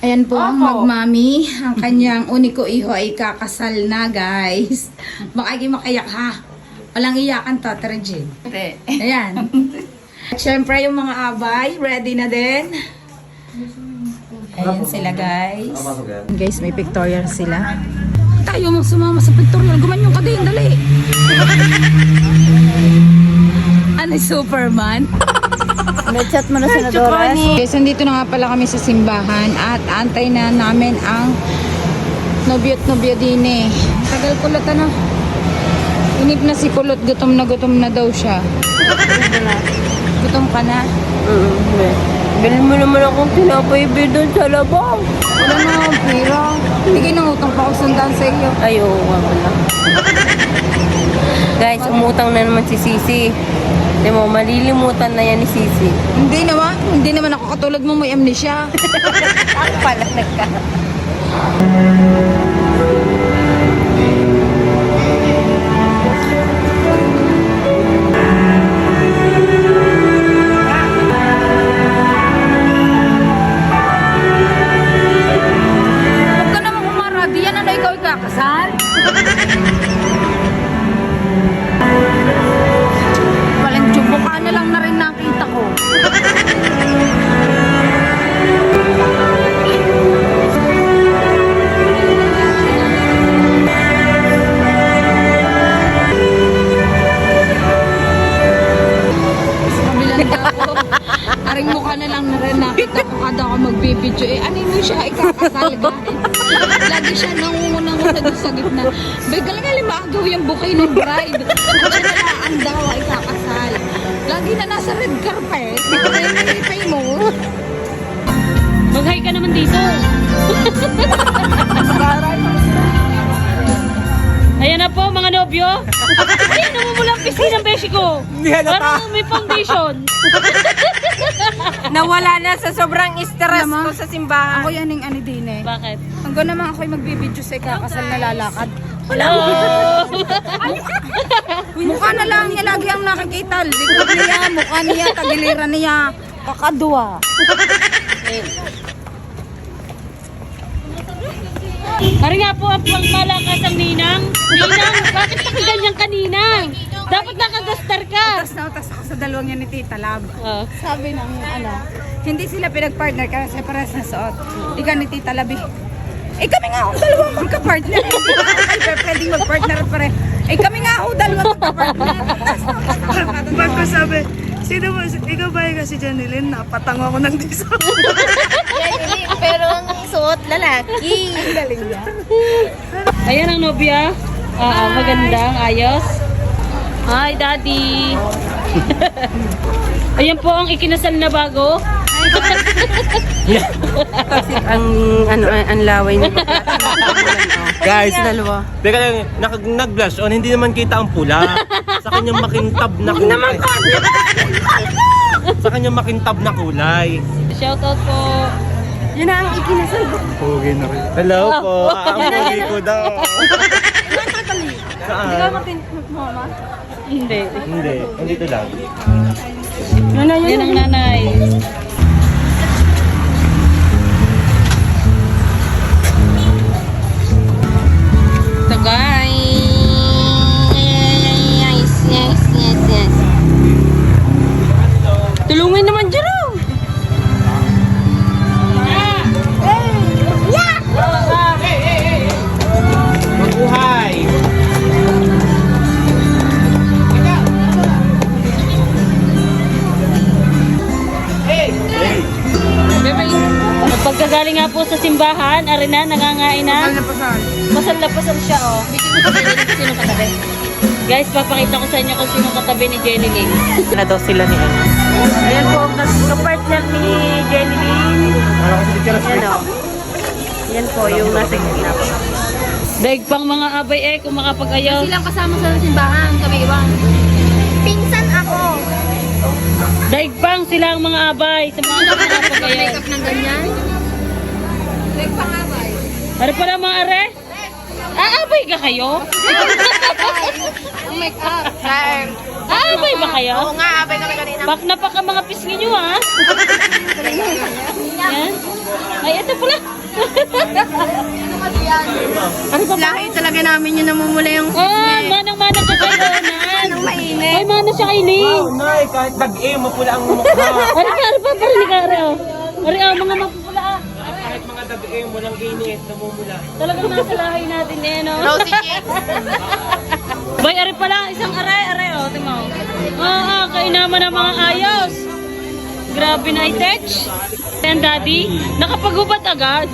Ayan po ang magmami. Ang kanyang uniko iho ay kakasal na, guys. Baka makayak ha. Walang iyakan to, Trajin. Ayan. At syempre yung mga abay, ready na din. Ayan sila, guys. Guys, may pictorial sila. Tayo mong sumama sa pictorial. Gumanyo ka din, dali. Ano, Superman? May chat mo na sa Nadores. Guys, nandito na nga pala kami sa simbahan at antay na namin ang nobyo at nobyo din eh. Tagal kulot ano. Inip na si kulot, gutom na daw siya. Gutom ka na? Bilhin mo naman akong tinapay doon sa labang. Wala na akong pera. Hindi nangutang pa ako sundan sa iyo. Ay, oo nga pala. Guys, umutang na naman si Sisi. Di mo, malilimutan na yan ni Sisi. Hindi naman ako katulad mo may amnesia. Ako pala nagka. Huwag ka naman umaradi. Yan ano ikaw ikakasal? Walang tsubo ka na lang na rin nakita ko. Aring mukha na lang na rin nakita ko kada ako magbibidyo. Eh, ano mo siya ikakasal, guys? Lagi siya nangunguna-nguna doon sa gitna. Bay, galing maagaw yung bouquet ng bride. At siya nalaan daw ay ikakasal. Lagi na nasa red carpet. Pay mo. Mag-hi ka naman dito. Ayan na po mga nobyo. Ayan, namumulang pisngi ng beshi ko. Parang may foundation. Nawala na sa sobrang stress Naman. ko sa simbahan. Ako yan yung ano din eh. Bakit? Hanggang naman ako'y magbibidyo sa ikakasal na lalakad. Hello! Mukha na lang niya lagi ang nakikita. Likod niya, mukha niya, tagiliran niya. Kakadwa. Hari nga po ang pangmalakas ang ninang. Ninang, bakit pakiganyan ka ninang? Dapat nakagastar ka. Utas na utas ako sa dalawang yan ni Tita Lab. Sabi Sabi ng hindi sila pinag-partner kasi pares na suot. Ika ni Tita Lab eh. Eh kami nga ang dalawang magka-partner. Hindi ka pwedeng mag-partner pare. Eh kami nga ang dalawang magka-partner. Ba't ko sabi, sino mo, ikaw ba yung kasi Janilyn? Napatango ako ng diso. Pero ang suot lalaki. Ang galing niya. Ayan ang nobya. Magandang, ayos. Hi, Daddy. Ayan po ang ikinasal na bago. ang laway niya. Guys, Dalawa. teka lang, nag-blush on, hindi naman kita ang pula. Sa kanyang makintab na kulay. Sa kanyang makintab na kulay. Shoutout po. Yun na ang ikinasal. Pogi na rin. Hello po, ang pogi ko daw. Saan? Hindi. Hindi, andito lang. Yan ang nanay. So guys, yes. Tulungin naman Jerome. Mabuhay! Pagkagaling nga po sa simbahan, arena, nangangain na. Pasal na pasal siya, oh. Sino katabi? Guys, papakita ko sa inyo kung sino katabi ni Jenny Lynn. Na daw sila ni Ano. Ayan po ang partner ni Jenny Lynn. Ayan o. Yan po yung nasa gitna po. Daig pang mga abay kung makapag-ayaw. Silang kasama sa simbahan, kami iwang. Pinsan ako. Daig pang sila ang mga abay sa mga makapag-ayaw. Ng ganyan. Nagpangabay. Ano pala mga are? Aabay ka kayo? Ang make up. Sir. Aabay ba kayo? Oo nga, abay kami kanina. Pak na pak ang mga pisngi nyo, ha? Yan. Ay, ito pala. Lahi talaga namin yung namumula yung Ah, manang-manang ka kayo. Anong mainit. Ay, mana siya kay Ling. Nay, kahit tag-e, mapula ang mukha. Ari pa, parinig ka, Ari, oh. Ari, mga mapupula, ah. Kahit mga tag-e, walang init, namumula. Talagang nasa lahi natin, eh, no? Rosy cheeks. Bay, ari pala, isang aray, oh, tingnan mo. Kainaman ng mga ayos. Grabe na i-touch. Yan, Daddy, nakapagubad agad.